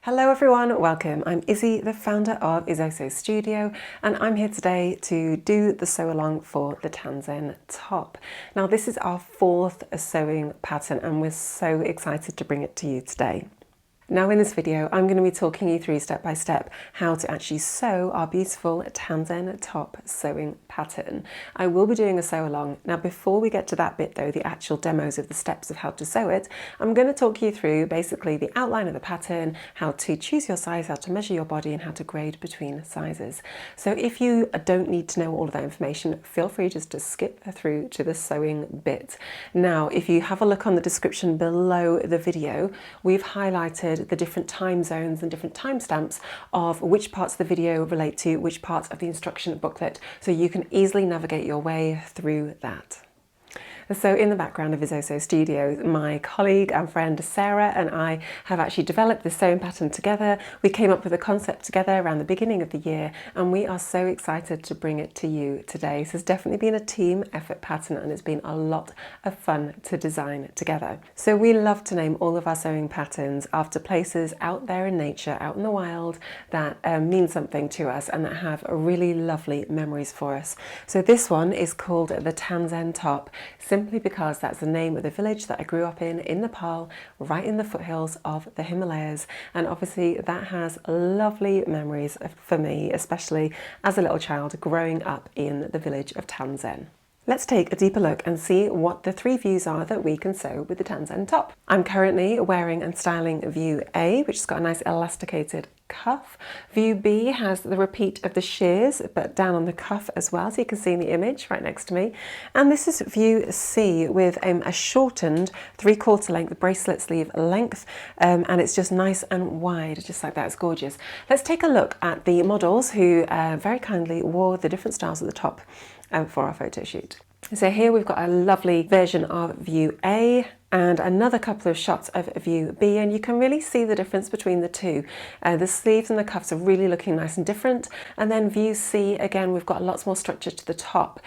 Hello everyone, welcome. I'm Izzy, the founder of Izoso Studio, and I'm here today to do the sew along for the Tansen top. Now this is our fourth sewing pattern and we're so excited to bring it to you today. Now in this video, I'm going to be talking you through step by step how to actually sew our beautiful Tansen top sewing pattern. I will be doing a sew along. Now before we get to that bit though, the actual demos of the steps of how to sew it, I'm going to talk you through basically the outline of the pattern, how to choose your size, how to measure your body and how to grade between sizes. So if you don't need to know all of that information, feel free just to skip through to the sewing bit. Now if you have a look on the description below the video, we've highlighted the different time zones and different timestamps of which parts of the video relate to which parts of the instruction booklet, so you can easily navigate your way through that. So in the background of Izoso Studio, my colleague and friend Sarah and I have actually developed this sewing pattern together. We came up with a concept together around the beginning of the year and we are so excited to bring it to you today. So it's definitely been a team effort pattern and it's been a lot of fun to design together. So we love to name all of our sewing patterns after places out there in nature, out in the wild, that mean something to us and that have really lovely memories for us. So this one is called the Tansen Top, simply because that's the name of the village that I grew up in Nepal, right in the foothills of the Himalayas. And obviously that has lovely memories for me, especially as a little child growing up in the village of Tansen. Let's take a deeper look and see what the three views are that we can sew with the Tansen top. I'm currently wearing and styling view A, which has got a nice elasticated cuff. View B has the repeat of the shears, but down on the cuff as well, so you can see in the image right next to me. And this is view C with a shortened 3/4 length bracelet sleeve length, and it's just nice and wide, just like that. It's gorgeous. Let's take a look at the models who very kindly wore the different styles at the top for our photo shoot. So here we've got a lovely version of view A and another couple of shots of view B, and you can really see the difference between the two. The sleeves and the cuffs are really looking nice and different, and then view C, again, we've got lots more structure to the top.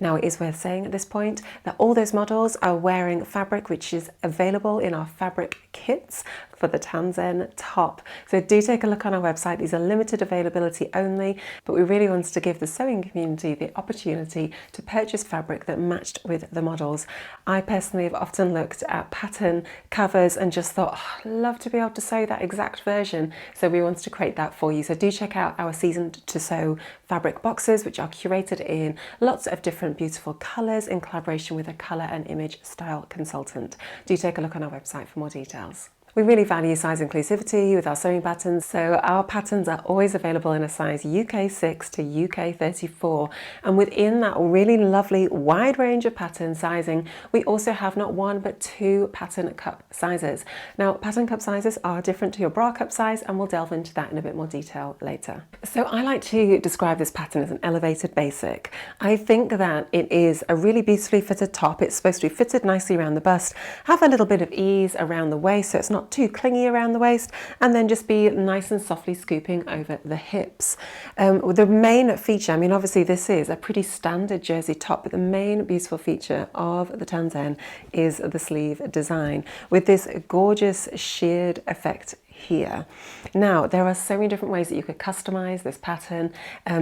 Now it is worth saying at this point that all those models are wearing fabric which is available in our fabric kits for the Tansen top. So do take a look on our website. These are limited availability only, but we really wanted to give the sewing community the opportunity to purchase fabric that matched with the models. I personally have often looked at pattern covers and just thought, oh, I'd love to be able to sew that exact version. So we wanted to create that for you. So do check out our seasoned to sew fabric boxes, which are curated in lots of different beautiful colours in collaboration with a colour and image style consultant. Do take a look on our website for more details. We really value size inclusivity with our sewing patterns, so our patterns are always available in a size UK 6 to UK 34, and within that really lovely wide range of pattern sizing, we also have not one but two pattern cup sizes. Now pattern cup sizes are different to your bra cup size, and we'll delve into that in a bit more detail later. So I like to describe this pattern as an elevated basic. I think that it is a really beautifully fitted top. It's supposed to be fitted nicely around the bust, have a little bit of ease around the waist so it's not too clingy around the waist, and then just be nice and softly scooping over the hips. The main feature, I mean obviously this is a pretty standard jersey top, but the main beautiful feature of the Tansen is the sleeve design with this gorgeous sheared effect here. Now there are so many different ways that you could customize this pattern.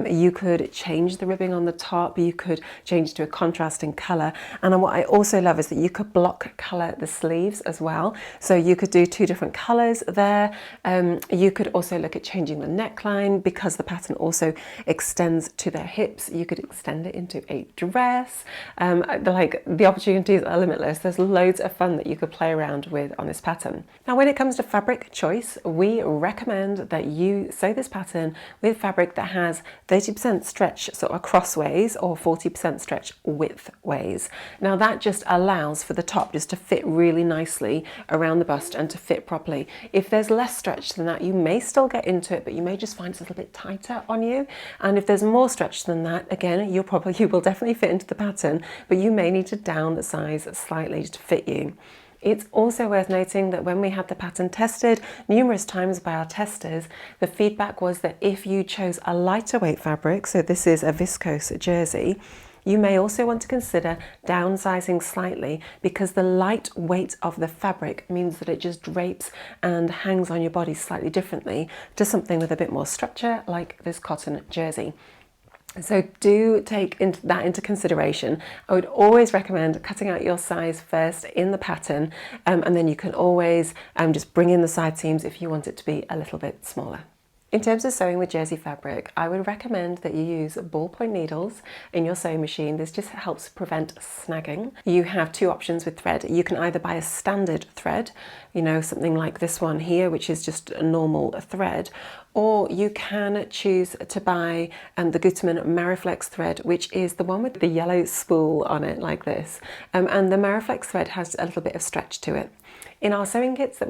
You could change the ribbing on the top, you could change to a contrasting color, and what I also love is that you could block color the sleeves as well, so you could do two different colors there. You could also look at changing the neckline because the pattern also extends to their hips. You could extend it into a dress. Like the opportunities are limitless. There's loads of fun that you could play around with on this pattern. Now when it comes to fabric choice, we recommend that you sew this pattern with fabric that has 30% stretch sort of crossways or 40% stretch widthways. Now that just allows for the top just to fit really nicely around the bust and to fit properly. If there's less stretch than that, you may still get into it, but you may just find it's a little bit tighter on you. And if there's more stretch than that, again, you will definitely fit into the pattern, but you may need to down the size slightly to fit you. It's also worth noting that when we had the pattern tested numerous times by our testers, the feedback was that if you chose a lighter weight fabric, so this is a viscose jersey, You may also want to consider downsizing slightly because the light weight of the fabric means that it just drapes and hangs on your body slightly differently to something with a bit more structure like this cotton jersey. So do take that into consideration. I would always recommend cutting out your size first in the pattern, and then you can always just bring in the side seams if you want it to be a little bit smaller. In terms of sewing with jersey fabric, I would recommend that you use ballpoint needles in your sewing machine. This just helps prevent snagging. You have two options with thread. You can either buy a standard thread, you know, something like this one here, which is just a normal thread, or you can choose to buy the Gutermann Mariflex thread, which is the one with the yellow spool on it like this. And the Mariflex thread has a little bit of stretch to it. In our sewing kits that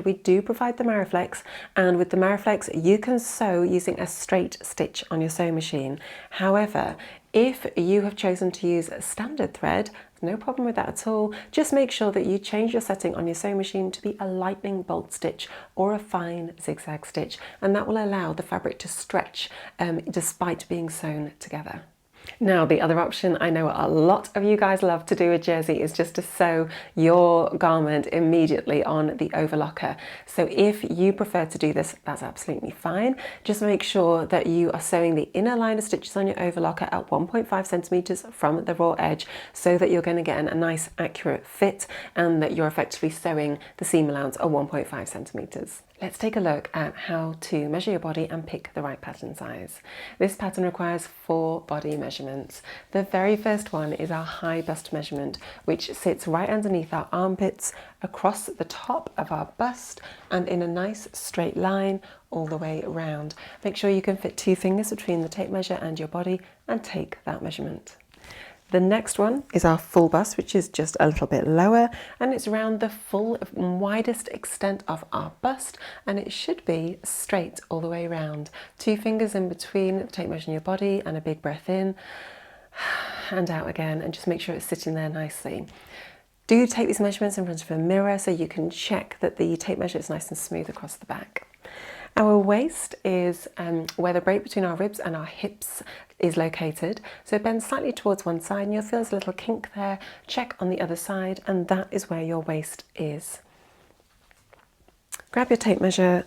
we do provide the Mariflex, and with the Mariflex you can sew using a straight stitch on your sewing machine. However, if you have chosen to use a standard thread, no problem with that at all. Just make sure that you change your setting on your sewing machine to be a lightning bolt stitch or a fine zigzag stitch, and that will allow the fabric to stretch despite being sewn together. Now, the other option I know a lot of you guys love to do with jersey is just to sew your garment immediately on the overlocker. So if you prefer to do this, that's absolutely fine. Just make sure that you are sewing the inner line of stitches on your overlocker at 1.5 centimeters from the raw edge, so that you're going to get a nice accurate fit and that you're effectively sewing the seam allowance of 1.5 centimeters. Let's take a look at how to measure your body and pick the right pattern size. This pattern requires 4 body measurements. The very first one is our high bust measurement, which sits right underneath our armpits, across the top of our bust, and in a nice straight line all the way around. Make sure you can fit 2 fingers between the tape measure and your body and take that measurement. The next one is our full bust, which is just a little bit lower, and it's around the full widest extent of our bust, and it should be straight all the way around. 2 fingers in between the tape measure and your body, and a big breath in and out again, and just make sure it's sitting there nicely. Do take these measurements in front of a mirror so you can check that the tape measure is nice and smooth across the back. Our waist is where the break between our ribs and our hips is located. So bend slightly towards one side and you'll feel there's a little kink there. Check on the other side, and that is where your waist is. Grab your tape measure,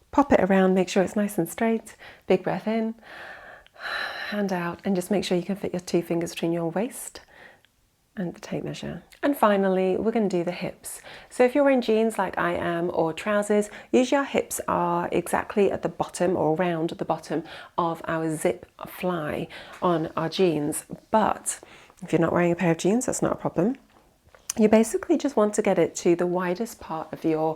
pop it around, make sure it's nice and straight. Big breath in, hand out, and just make sure you can fit your 2 fingers between your waist and the tape measure. And finally, we're going to do the hips. So if you're wearing jeans like I am, or trousers, usually our hips are exactly at the bottom or around the bottom of our zip fly on our jeans. But if you're not wearing a pair of jeans, that's not a problem. You basically just want to get it to the widest part of your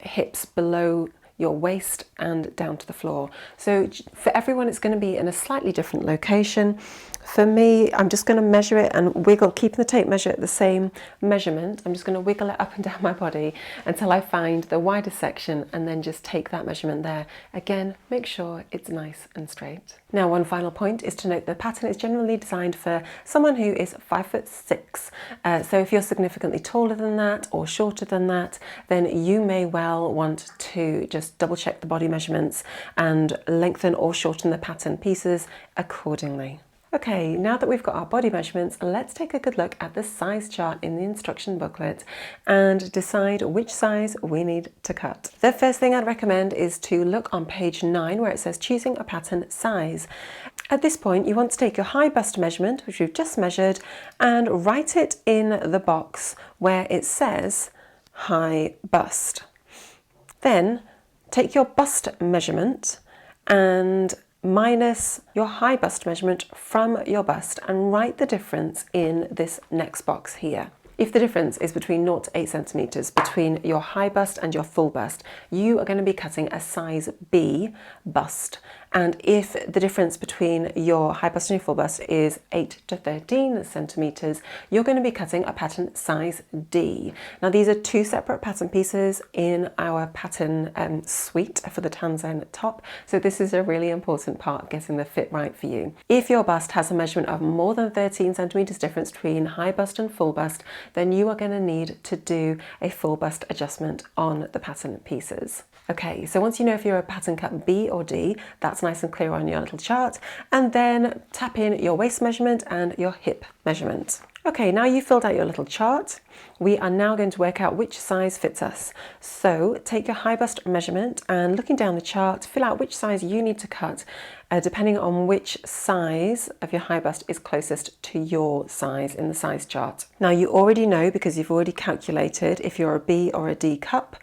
hips below your waist and down to the floor. So for everyone, it's going to be in a slightly different location. For me, I'm just going to measure it and wiggle, keeping the tape measure at the same measurement. I'm just going to wiggle it up and down my body until I find the widest section, and then just take that measurement there. Again, make sure it's nice and straight. Now, one final point is to note the pattern is generally designed for someone who is 5'6". So if you're significantly taller than that or shorter than that, then you may well want to just double check the body measurements and lengthen or shorten the pattern pieces accordingly. Okay, now that we've got our body measurements, let's take a good look at the size chart in the instruction booklet and decide which size we need to cut. The first thing I'd recommend is to look on page 9 where it says choosing a pattern size. At this point, you want to take your high bust measurement, which we've just measured, and write it in the box where it says high bust. Then take your bust measurement and minus your high bust measurement from your bust and write the difference in this next box here. If the difference is between 0 to 8 centimeters between your high bust and your full bust, you are going to be cutting a size B bust. And if the difference between your high bust and your full bust is 8 to 13 centimeters, you're going to be cutting a pattern size D. Now, these are 2 separate pattern pieces in our pattern suite for the Tansen top. So this is a really important part of getting the fit right for you. If your bust has a measurement of more than 13 centimeters difference between high bust and full bust, then you are going to need to do a full bust adjustment on the pattern pieces. Okay, so once you know if you're a pattern cut B or D, that's that's nice and clear on your little chart, and then tap in your waist measurement and your hip measurement. Okay, now you've filled out your little chart. We are now going to work out which size fits us. So take your high bust measurement and looking down the chart, fill out which size you need to cut, depending on which size of your high bust is closest to your size in the size chart. Now you already know, because you've already calculated, if you're a B or a D cup.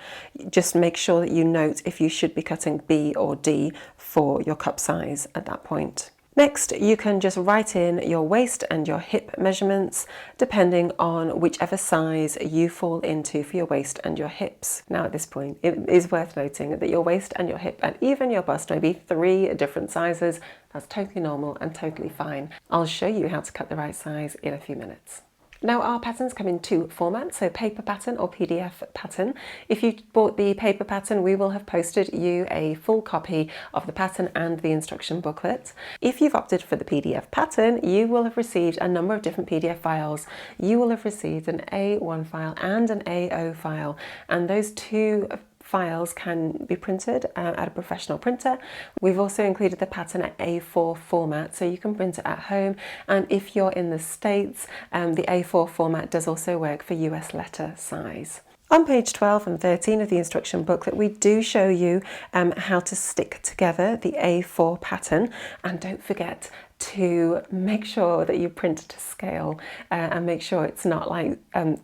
Just make sure that you note if you should be cutting B or D for your cup size at that point. Next, you can just write in your waist and your hip measurements, depending on whichever size you fall into for your waist and your hips. Now at this point, it is worth noting that your waist and your hip and even your bust may be 3 different sizes. That's totally normal and totally fine. I'll show you how to cut the right size in a few minutes. Now our patterns come in 2 formats, so paper pattern or PDF pattern. If you bought the paper pattern, we will have posted you a full copy of the pattern and the instruction booklet. If you've opted for the PDF pattern, you will have received a number of different PDF files. You will have received an A1 file and an A0 file, and those 2 files can be printed at a professional printer. We've also included the pattern at A4 format, so you can print it at home, and if you're in the States, the A4 format does also work for US letter size. On page 12 and 13 of the instruction booklet, we do show you how to stick together the A4 pattern, and don't forget to make sure that you print to scale and make sure it's not like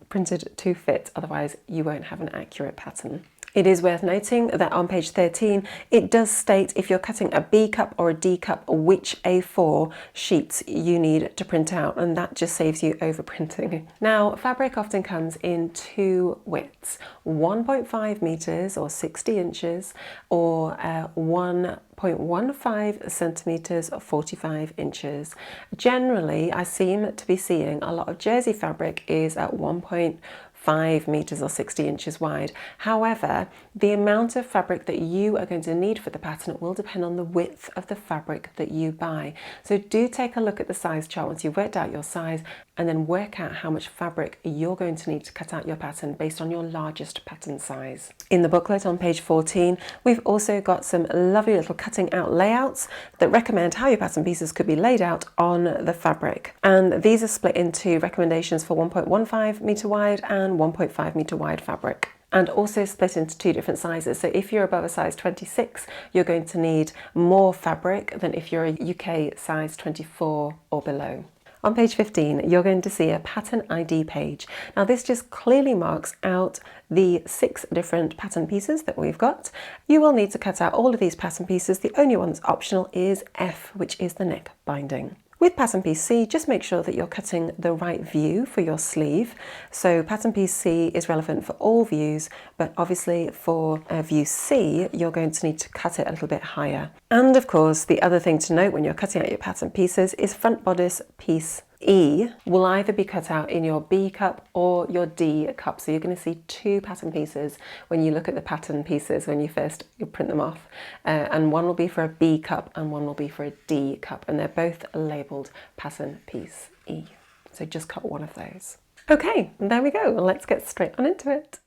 printed to fit, otherwise you won't have an accurate pattern. It is worth noting that on page 13, it does state if you're cutting a B cup or a D cup, which A4 sheets you need to print out, and that just saves you overprinting. Now, fabric often comes in 2 widths, 1.5 meters or 60 inches, or 1.15 centimeters or 45 inches. Generally, I seem to be seeing a lot of jersey fabric is at 1.5 meters or 60 inches wide. However, the amount of fabric that you are going to need for the pattern will depend on the width of the fabric that you buy. So do take a look at the size chart once you've worked out your size, and then work out how much fabric you're going to need to cut out your pattern based on your largest pattern size. In the booklet on page 14, we've also got some lovely little cutting out layouts that recommend how your pattern pieces could be laid out on the fabric. And these are split into recommendations for 1.15 meter wide and 1.5 meter wide fabric, and also split into 2 different sizes. So if you're above a size 26, you're going to need more fabric than if you're a UK size 24 or below. On page 15, you're going to see a pattern ID page. Now this just clearly marks out the 6 different pattern pieces that we've got. You will need to cut out all of these pattern pieces. The only one that's optional is F, which is the neck binding. With pattern piece C, just make sure that you're cutting the right view for your sleeve. So pattern piece C is relevant for all views, but obviously for view C, you're going to need to cut it a little bit higher. And of course, the other thing to note when you're cutting out your pattern pieces is front bodice piece E will either be cut out in your B cup or your D cup. So you're going to see 2 pattern pieces when you look at the pattern pieces when you print them off. And one will be for a B cup and one will be for a D cup. And they're both labelled pattern piece E. So just cut one of those. Okay, there we go. Let's get straight on into it.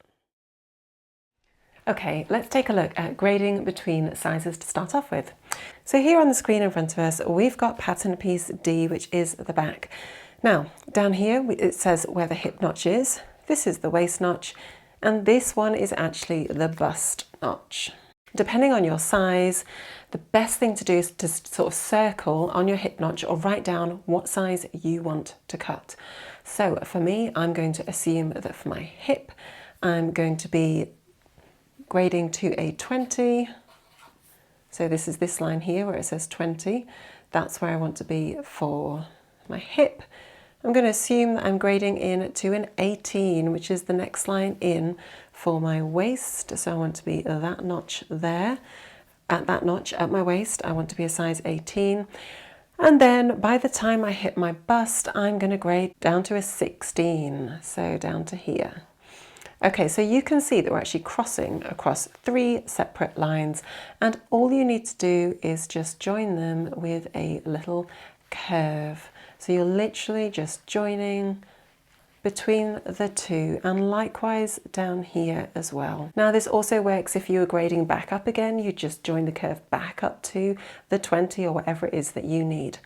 Okay, let's take a look at grading between sizes to start off with. So here on the screen in front of us, we've got pattern piece D, which is the back. Now, down here, it says where the hip notch is. This is the waist notch, and this one is actually the bust notch. Depending on your size, the best thing to do is to sort of circle on your hip notch or write down what size you want to cut. So for me, I'm going to assume that for my hip, I'm going to be grading to a 20. So this is this line here where it says 20. That's where I want to be for my hip. I'm going to assume that I'm grading in to an 18, which is the next line in for my waist. So I want to be that notch there. At that notch at my waist, I want to be a size 18. And then by the time I hit my bust, I'm going to grade down to a 16. So down to here. Okay, so you can see that we're actually crossing across 3 separate lines, and all you need to do is just join them with a little curve. So you're literally just joining between the two, and likewise down here as well. Now this also works if you were grading back up again, you just join the curve back up to the 20 or whatever it is that you need.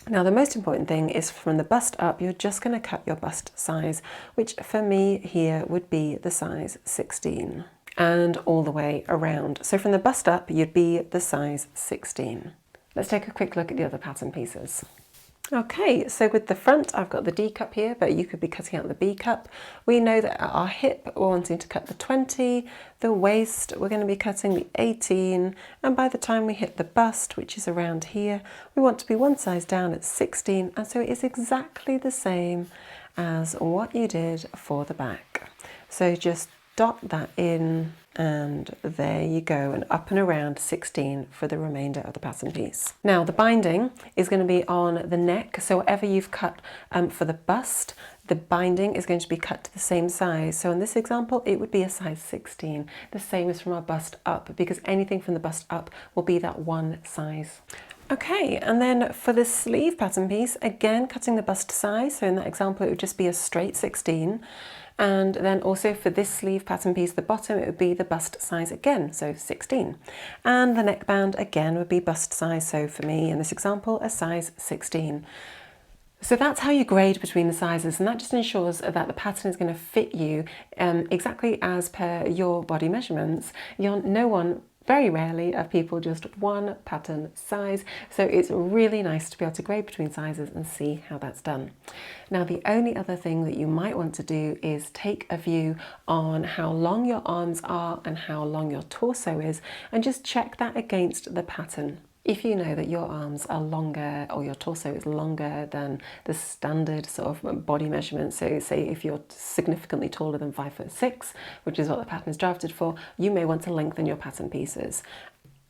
Now the most important thing is from the bust up, you're just going to cut your bust size, which for me here would be the size 16, and all the way around. So from the bust up, you'd be the size 16. Let's take a quick look at the other pattern pieces. Okay, so with the front, I've got the D cup here, but you could be cutting out the B cup. We know that at our hip, we're wanting to cut the 20, the waist, we're going to be cutting the 18, and by the time we hit the bust, which is around here, we want to be one size down at 16, and so it is exactly the same as what you did for the back. So just dot that in, and there you go, and up and around 16 for the remainder of the pattern piece. Now the binding is going to be on the neck, so whatever you've cut for the bust, the binding is going to be cut to the same size. So in this example, it would be a size 16, the same as from our bust up, because anything from the bust up will be that one size. Okay, and then for the sleeve pattern piece, again cutting the bust size, so in that example it would just be a straight 16. And then also for this sleeve pattern piece, the bottom, it would be the bust size again, so 16. And the neckband again would be bust size, so for me in this example, a size 16. So that's how you grade between the sizes, and that just ensures that the pattern is going to fit you exactly as per your body measurements. Very rarely are people just one pattern size, so it's really nice to be able to grade between sizes and see how that's done. Now the only other thing that you might want to do is take a view on how long your arms are and how long your torso is, and just check that against the pattern. If you know that your arms are longer or your torso is longer than the standard sort of body measurement, so say if you're significantly taller than 5'6", which is what the pattern is drafted for, you may want to lengthen your pattern pieces.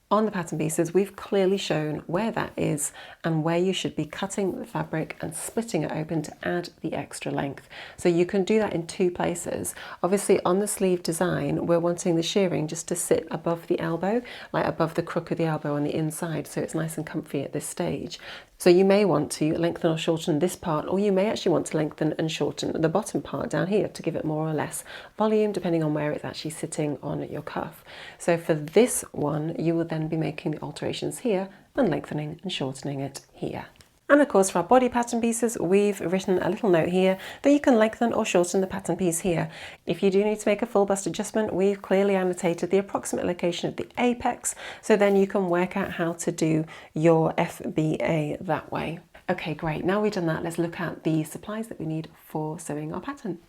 On the pattern pieces, we've clearly shown where that is and where you should be cutting the fabric and splitting it open to add the extra length. So you can do that in two places. Obviously on the sleeve design, we're wanting the shearing just to sit above the elbow, like above the crook of the elbow on the inside, so it's nice and comfy at this stage. So you may want to lengthen or shorten this part, or you may actually want to lengthen and shorten the bottom part down here to give it more or less volume, depending on where it's actually sitting on your cuff. So for this one, you will then be making the alterations here and lengthening and shortening it here. And of course for our body pattern pieces, we've written a little note here that you can lengthen or shorten the pattern piece here. If you do need to make a full bust adjustment, we've clearly annotated the approximate location of the apex, so then you can work out how to do your FBA that way. Okay, great. Now we've done that, let's look at the supplies that we need for sewing our pattern.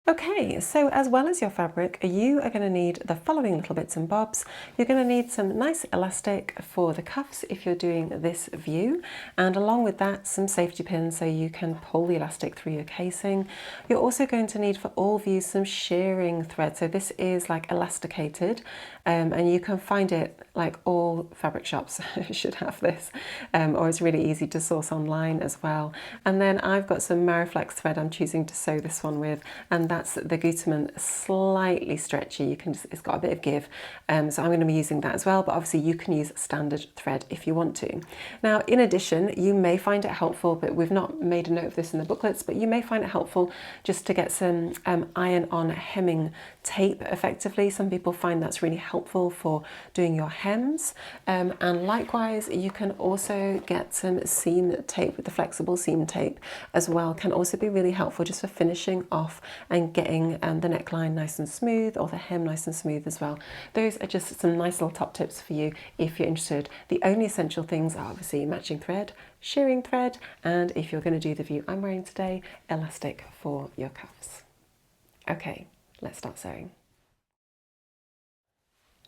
Okay, so as well as your fabric, you are going to need the following little bits and bobs. You're going to need some nice elastic for the cuffs if you're doing this view, and along with that some safety pins so you can pull the elastic through your casing. You're also going to need for all views some shearing thread, so this is like elasticated, and you can find it like all fabric shops should have this, or it's really easy to source online as well. And then I've got some Mariflex thread I'm choosing to sew this one with, and that's the Gutermann slightly stretchy. It's got a bit of give, so I'm going to be using that as well, but obviously you can use standard thread if you want to. Now in addition, you may find it helpful, but we've not made a note of this in the booklets, but you may find it helpful just to get some iron-on hemming tape effectively. Some people find that's really helpful for doing your hems, and likewise you can also get some seam tape with the flexible seam tape as well, can also be really helpful just for finishing off and getting the neckline nice and smooth, or the hem nice and smooth as well. Those are just some nice little top tips for you if you're interested. The only essential things are obviously matching thread, shearing thread, and if you're going to do the view I'm wearing today, elastic for your cuffs. Okay, let's start sewing.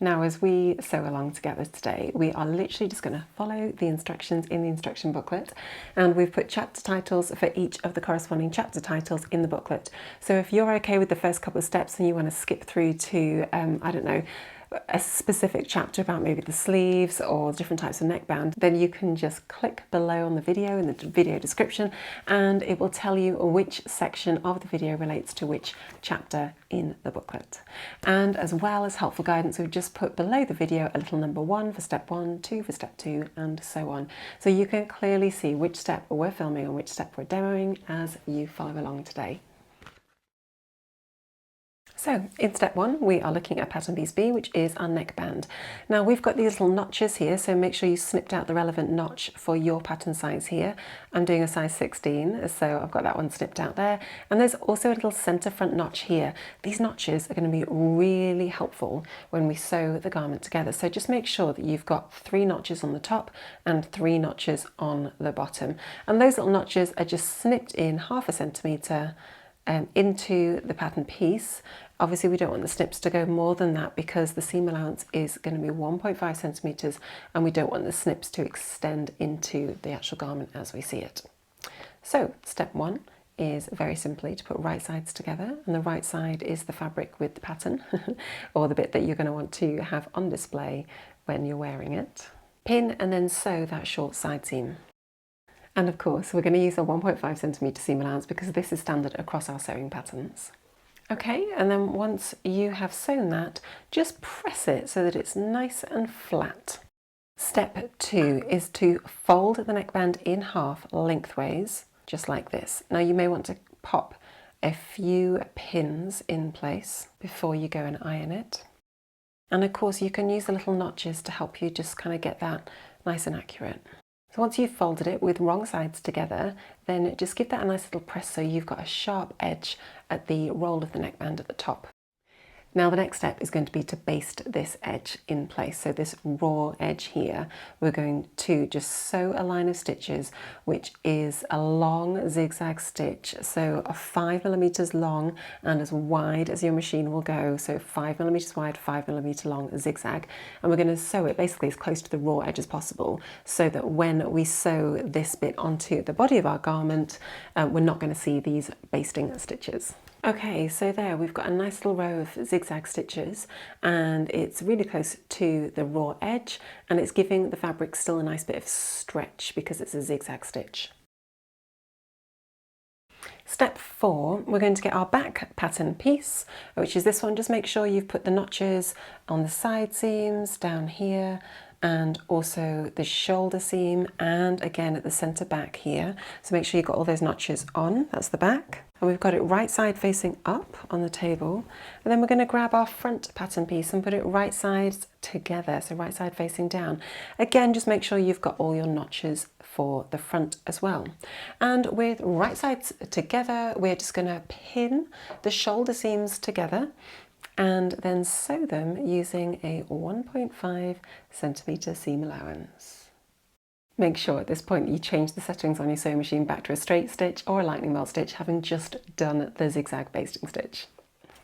Now, as we sew along together today, we are literally just going to follow the instructions in the instruction booklet, and we've put chapter titles for each of the corresponding chapter titles in the booklet. So if you're okay with the first couple of steps and you want to skip through to, I don't know, a specific chapter about maybe the sleeves or different types of neckband, then you can just click below on the video in the video description and it will tell you which section of the video relates to which chapter in the booklet. And as well as helpful guidance, we've just put below the video a little number 1 for step 1, 2 for step 2, and so on. So you can clearly see which step we're filming and which step we're demoing as you follow along today. So in step 1, we are looking at pattern piece B, which is our neckband. Now we've got these little notches here, so make sure you snipped out the relevant notch for your pattern size here. I'm doing a size 16, so I've got that one snipped out there. And there's also a little center front notch here. These notches are going to be really helpful when we sew the garment together. So just make sure that you've got 3 notches on the top and 3 notches on the bottom. And those little notches are just snipped in 1/2 centimetre into the pattern piece. Obviously we don't want the snips to go more than that because the seam allowance is going to be 1.5 centimetres and we don't want the snips to extend into the actual garment as we see it. So step 1 is very simply to put right sides together, and the right side is the fabric with the pattern or the bit that you're going to want to have on display when you're wearing it. Pin and then sew that short side seam. And of course, we're going to use a 1.5 centimetre seam allowance because this is standard across our sewing patterns. Okay, and then once you have sewn that, just press it so that it's nice and flat. Step 2 is to fold the neckband in half lengthways, just like this. Now you may want to pop a few pins in place before you go and iron it. And of course, you can use the little notches to help you just kind of get that nice and accurate. So once you've folded it with wrong sides together, then just give that a nice little press so you've got a sharp edge at the roll of the neckband at the top. Now the next step is going to be to baste this edge in place. So this raw edge here, we're going to just sew a line of stitches, which is a long zigzag stitch. So a 5mm long and as wide as your machine will go. So 5mm wide, 5mm long zigzag. And we're going to sew it basically as close to the raw edge as possible so that when we sew this bit onto the body of our garment, we're not going to see these basting stitches. Okay, so there we've got a nice little row of zigzag stitches and it's really close to the raw edge and it's giving the fabric still a nice bit of stretch because it's a zigzag stitch. Step 4, we're going to get our back pattern piece, which is this one. Just make sure you've put the notches on the side seams down here and also the shoulder seam and again at the center back here. So make sure you've got all those notches on, that's the back. And we've got it right side facing up on the table. And then we're going to grab our front pattern piece and put it right sides together, so right side facing down. Again, just make sure you've got all your notches for the front as well. And with right sides together, we're just going to pin the shoulder seams together and then sew them using a 1.5 centimetre seam allowance. Make sure at this point you change the settings on your sewing machine back to a straight stitch or a lightning bolt stitch, having just done the zigzag basting stitch.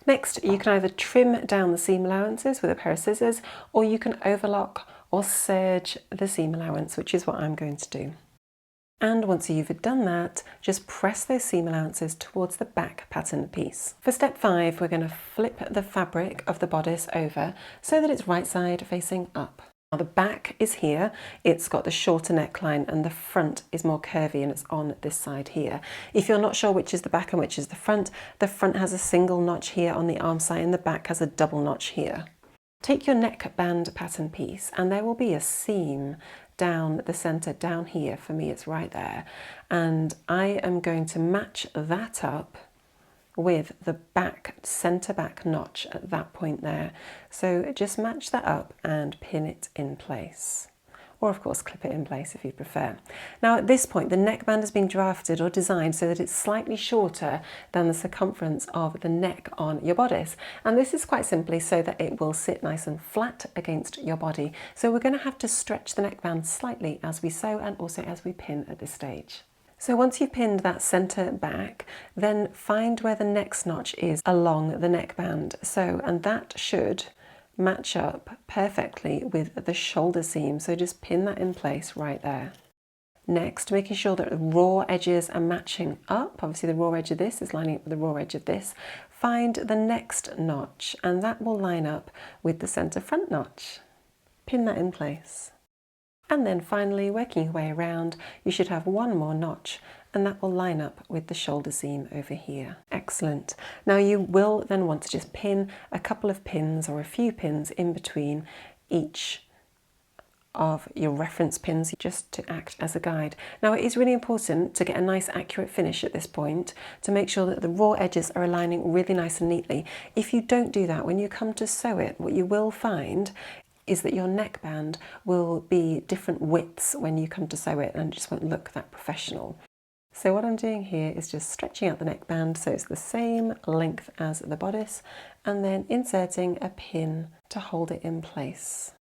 Next, you can either trim down the seam allowances with a pair of scissors, or you can overlock or serge the seam allowance, which is what I'm going to do. And once you've done that, just press those seam allowances towards the back pattern piece. For step 5, we're going to flip the fabric of the bodice over so that it's right side facing up. Now the back is here, it's got the shorter neckline and the front is more curvy and it's on this side here. If you're not sure which is the back and which is the front has a single notch here on the arm side and the back has a double notch here. Take your neckband pattern piece and there will be a seam down the center, down here. For me it's right there, and I am going to match that up with the back center back notch at that point there. So just match that up and pin it in place, or of course clip it in place if you prefer. Now at this point the neckband has been drafted or designed so that it's slightly shorter than the circumference of the neck on your bodice, and this is quite simply so that it will sit nice and flat against your body. So we're going to have to stretch the neckband slightly as we sew and also as we pin at this stage. So once you've pinned that center back, then find where the next notch is along the neckband. So, and that should match up perfectly with the shoulder seam. So just pin that in place right there. Next, making sure that the raw edges are matching up. Obviously the raw edge of this is lining up with the raw edge of this. find the next notch, and that will line up with the centre front notch. Pin that in place. And then finally, working your way around, you should have one more notch, and that will line up with the shoulder seam over here. Excellent. Now you will then want to just pin a couple of pins or a few pins in between each of your reference pins, just to act as a guide. Now it is really important to get a nice accurate finish at this point, to make sure that the raw edges are aligning really nice and neatly. If you don't do that, when you come to sew it, what you will find is that your neckband will be different widths when you come to sew it, and it just won't look that professional. So what I'm doing here is just stretching out the neckband so it's the same length as the bodice, and then inserting a pin to hold it in place.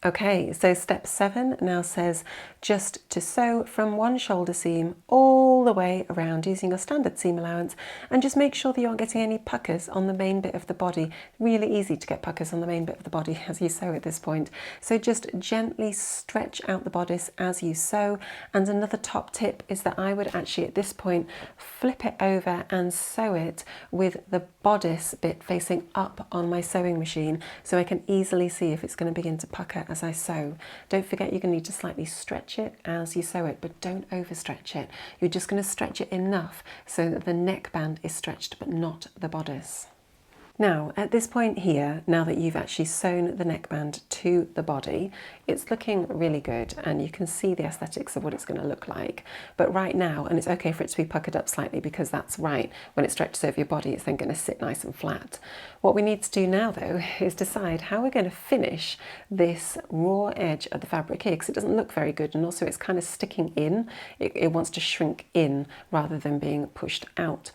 Okay, so step 7 now says just to sew from one shoulder seam all the way around using your standard seam allowance, and just make sure that you aren't getting any puckers on the main bit of the body. Really easy to get puckers on the main bit of the body as you sew at this point. So just gently stretch out the bodice as you sew. And another top tip is that I would actually at this point flip it over and sew it with the bodice bit facing up on my sewing machine, so I can easily see if it's going to begin to pucker as I sew. Don't forget you're going to need to slightly stretch it as you sew it, but don't overstretch it. You're just going to stretch it enough so that the neckband is stretched but not the bodice. Now at this point here, now that you've actually sewn the neckband to the body, it's looking really good and you can see the aesthetics of what it's going to look like. But right now, and it's okay for it to be puckered up slightly because that's right, when it stretches over your body it's then going to sit nice and flat. What we need to do now though is decide how we're going to finish this raw edge of the fabric here, because it doesn't look very good, and also it's kind of sticking in. It wants to shrink in rather than being pushed out.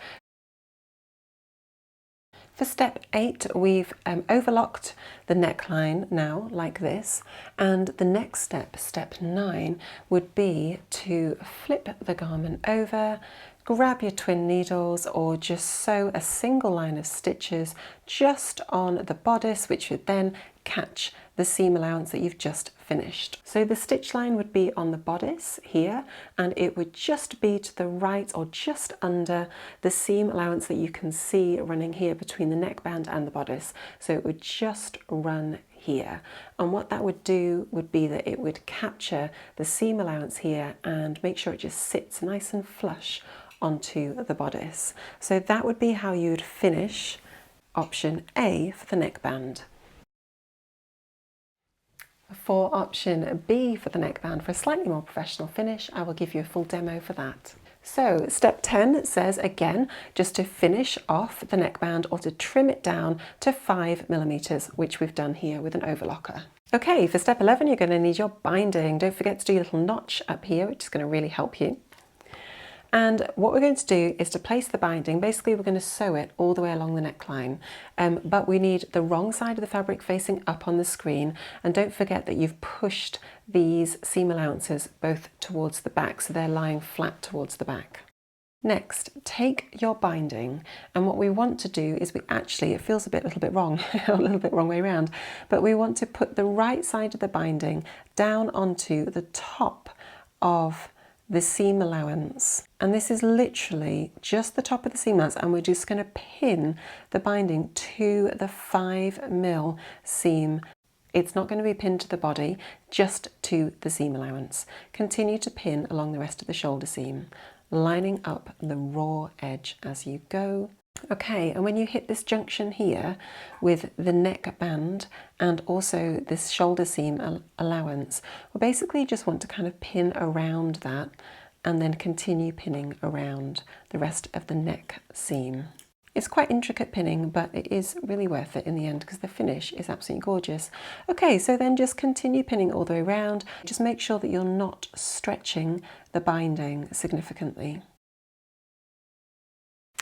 For step 8, we've overlocked the neckline now like this, and the next step, step 9, would be to flip the garment over, grab your twin needles, or just sew a single line of stitches just on the bodice, which would then catch the seam allowance that you've just finished. So the stitch line would be on the bodice here, and it would just be to the right or just under the seam allowance that you can see running here between the neckband and the bodice. So it would just run here, and what that would do would be that it would capture the seam allowance here and make sure it just sits nice and flush onto the bodice. So that would be how you would finish option A for the neckband. For option B for the neckband, for a slightly more professional finish, I will give you a full demo for that. So step 10 says again just to finish off the neckband or to trim it down to 5mm, which we've done here with an overlocker. Okay, for step 11 you're going to need your binding. Don't forget to do a little notch up here, which is going to really help you. And what we're going to do is to place the binding. Basically we're going to sew it all the way along the neckline, but we need the wrong side of the fabric facing up on the screen, and don't forget that you've pushed these seam allowances both towards the back, so they're lying flat towards the back. Next, take your binding, and what we want to do is it feels a little bit wrong, a little bit wrong way around, but we want to put the right side of the binding down onto the top of the seam allowance, and this is literally just the top of the seam allowance, and we're just going to pin the binding to the 5mm seam. It's not going to be pinned to the body, just to the seam allowance. Continue to pin along the rest of the shoulder seam, lining up the raw edge as you go. Okay, and when you hit this junction here with the neckband and also this shoulder seam allowance, we basically just want to kind of pin around that and then continue pinning around the rest of the neck seam. It's quite intricate pinning, but it is really worth it in the end because the finish is absolutely gorgeous. Okay, so then just continue pinning all the way around. Just make sure that you're not stretching the binding significantly.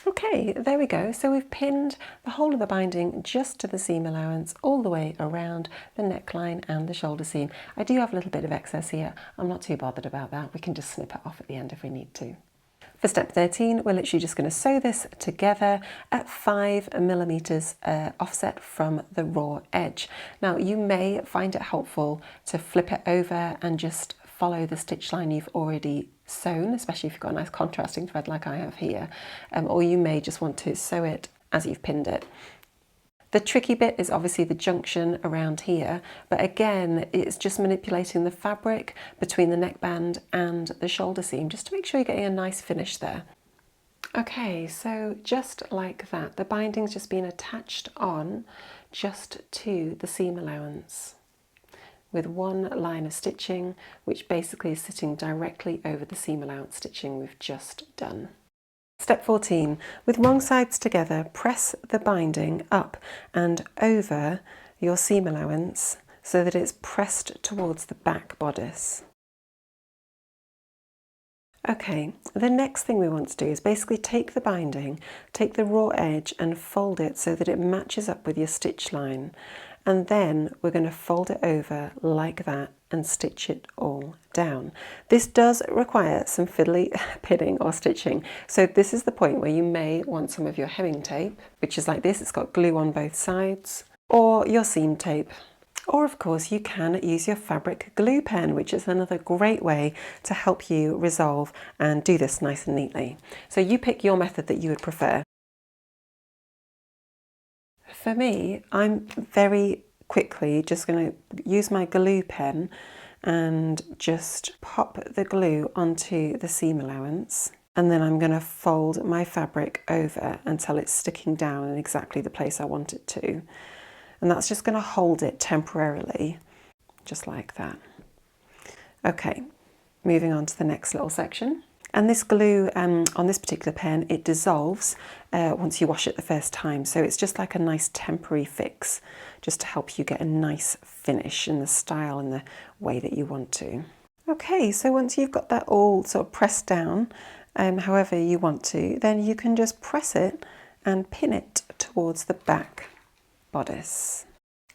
Okay, there we go. So we've pinned the whole of the binding just to the seam allowance all the way around the neckline and the shoulder seam. I do have a little bit of excess here. I'm not too bothered about that. We can just snip it off at the end if we need to. For step 13, we're literally just going to sew this together at 5mm offset from the raw edge. Now you may find it helpful to flip it over and just follow the stitch line you've already sewn, especially if you've got a nice contrasting thread like I have here, or you may just want to sew it as you've pinned it. The tricky bit is obviously the junction around here, but again, it's just manipulating the fabric between the neckband and the shoulder seam just to make sure you're getting a nice finish there. Okay, so just like that, the binding's just been attached on just to the seam allowance with one line of stitching, which basically is sitting directly over the seam allowance stitching we've just done. Step 14, with wrong sides together, press the binding up and over your seam allowance so that it's pressed towards the back bodice. Okay, the next thing we want to do is basically take the binding, take the raw edge and fold it so that it matches up with your stitch line. And then we're going to fold it over like that and stitch it all down. This does require some fiddly pinning or stitching. So this is the point where you may want some of your hemming tape, which is like this, it's got glue on both sides, or your seam tape. Or of course you can use your fabric glue pen, which is another great way to help you resolve and do this nice and neatly. So you pick your method that you would prefer. For me, I'm very quickly just going to use my glue pen and just pop the glue onto the seam allowance. And then I'm going to fold my fabric over until it's sticking down in exactly the place I want it to. And that's just going to hold it temporarily, just like that. Okay, moving on to the next little section. And this glue on this particular pen, it dissolves once you wash it the first time. So it's just like a nice temporary fix, just to help you get a nice finish in the style and the way that you want to. Okay, so once you've got that all sort of pressed down, however you want to, then you can just press it and pin it towards the back bodice.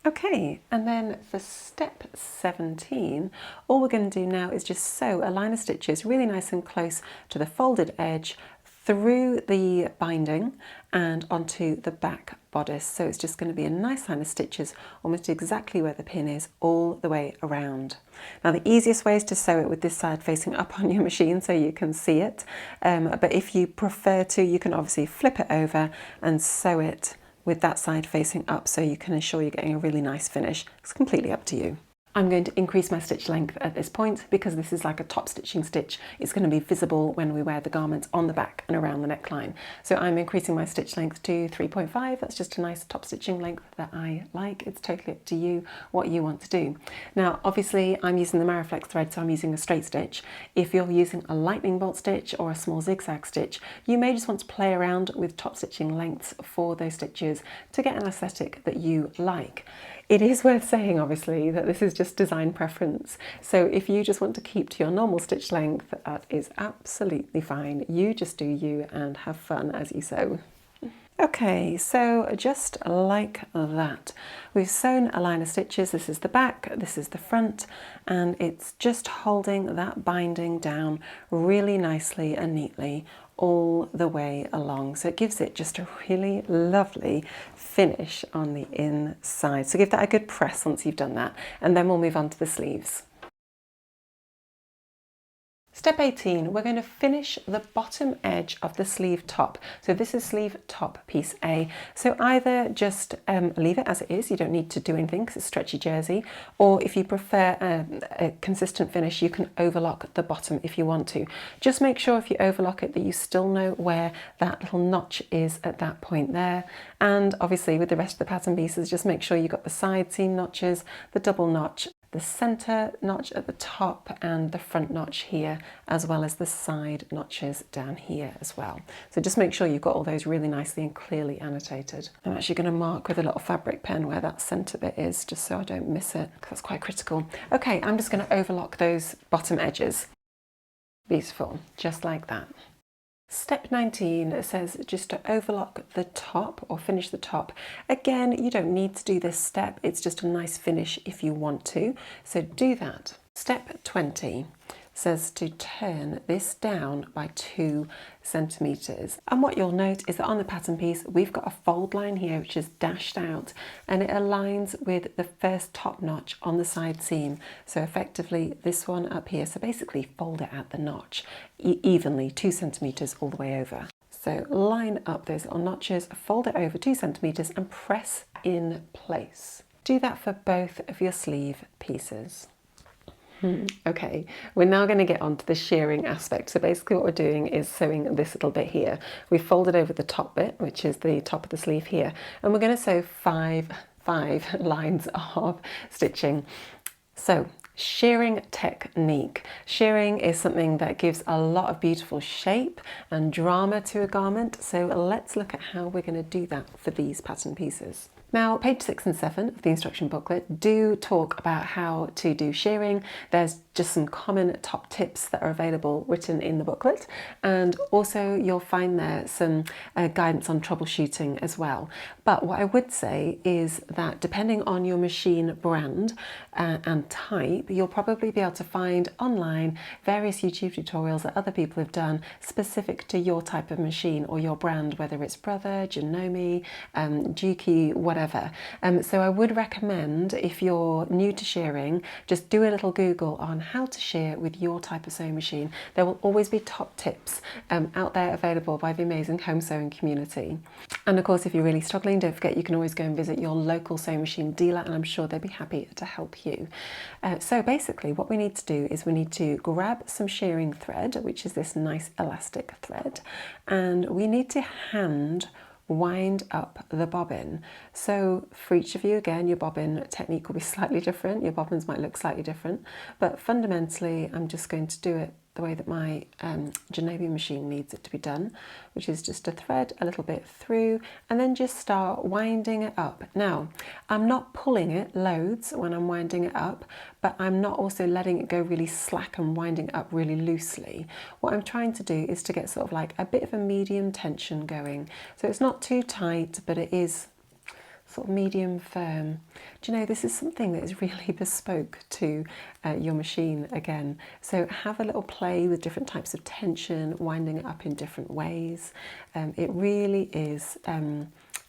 Okay, and then for step 17, all we're going to do now is just sew a line of stitches really nice and close to the folded edge through the binding and onto the back bodice. So it's just going to be a nice line of stitches almost exactly where the pin is all the way around. Now the easiest way is to sew it with this side facing up on your machine so you can see it, but if you prefer to, you can obviously flip it over and sew it with that side facing up so you can ensure you're getting a really nice finish. It's completely up to you. I'm going to increase my stitch length at this point because this is like a top stitching stitch. It's going to be visible when we wear the garments on the back and around the neckline. So I'm increasing my stitch length to 3.5. That's just a nice top stitching length that I like. It's totally up to you what you want to do. Now, obviously I'm using the Mariflex thread, so I'm using a straight stitch. If you're using a lightning bolt stitch or a small zigzag stitch, you may just want to play around with top stitching lengths for those stitches to get an aesthetic that you like. It is worth saying, obviously, that this is just design preference. So if you just want to keep to your normal stitch length, that is absolutely fine. You just do you and have fun as you sew. Okay, so just like that, we've sewn a line of stitches. This is the back, this is the front, and it's just holding that binding down really nicely and neatly all the way along. So it gives it just a really lovely finish on the inside. So give that a good press once you've done that, and then we'll move on to the sleeves. Step 18, we're going to finish the bottom edge of the sleeve top. So this is sleeve top piece A. So either just leave it as it is, you don't need to do anything because it's stretchy jersey, or if you prefer a consistent finish, you can overlock the bottom if you want to. Just make sure if you overlock it that you still know where that little notch is at that point there. And obviously with the rest of the pattern pieces, just make sure you've got the side seam notches, the double notch, the center notch at the top and the front notch here, as well as the side notches down here as well. So just make sure you've got all those really nicely and clearly annotated. I'm actually going to mark with a little fabric pen where that center bit is, just so I don't miss it, because that's quite critical. Okay, I'm just going to overlock those bottom edges. Beautiful, just like that. Step 19 says just to overlock the top or finish the top. Again, you don't need to do this step, it's just a nice finish if you want to, so do that. Step 20 says to turn this down by 2 centimeters. And what you'll note is that on the pattern piece, we've got a fold line here which is dashed out and it aligns with the first top notch on the side seam. So effectively this one up here, so basically fold it at the notch evenly, 2 centimeters all the way over. So line up those little notches, fold it over 2 centimeters and press in place. Do that for both of your sleeve pieces. Okay, we're now going to get on to the shearing aspect. So basically what we're doing is sewing this little bit here. We've folded over the top bit, which is the top of the sleeve here, and we're going to sew five lines of stitching. So shearing technique. Shearing is something that gives a lot of beautiful shape and drama to a garment. So let's look at how we're going to do that for these pattern pieces. Now, page 6 and 7 of the instruction booklet do talk about how to do shearing. There's just some common top tips that are available written in the booklet, and also you'll find there some guidance on troubleshooting as well. But what I would say is that depending on your machine brand and type, you'll probably be able to find online various YouTube tutorials that other people have done specific to your type of machine or your brand, whether it's Brother, Janome, Juki, whatever. So I would recommend, if you're new to shearing, just do a little Google on how to shear with your type of sewing machine. There will always be top tips out there available by the amazing home sewing community. And of course, if you're really struggling, don't forget you can always go and visit your local sewing machine dealer, and I'm sure they'd be happy to help you. So basically what we need to do is we need to grab some shearing thread, which is this nice elastic thread, and we need to hand wind up the bobbin. So for each of you, again, your bobbin technique will be slightly different. Your bobbins might look slightly different, but fundamentally I'm just going to do it the way that my Janome machine needs it to be done, which is just to thread a little bit through and then just start winding it up. Now, I'm not pulling it loads when I'm winding it up, but I'm not also letting it go really slack and winding it up really loosely. What I'm trying to do is to get sort of like a bit of a medium tension going. So it's not too tight, but it is sort of medium firm. Do you know, this is something that is really bespoke to your machine again. So have a little play with different types of tension, winding it up in different ways. It really is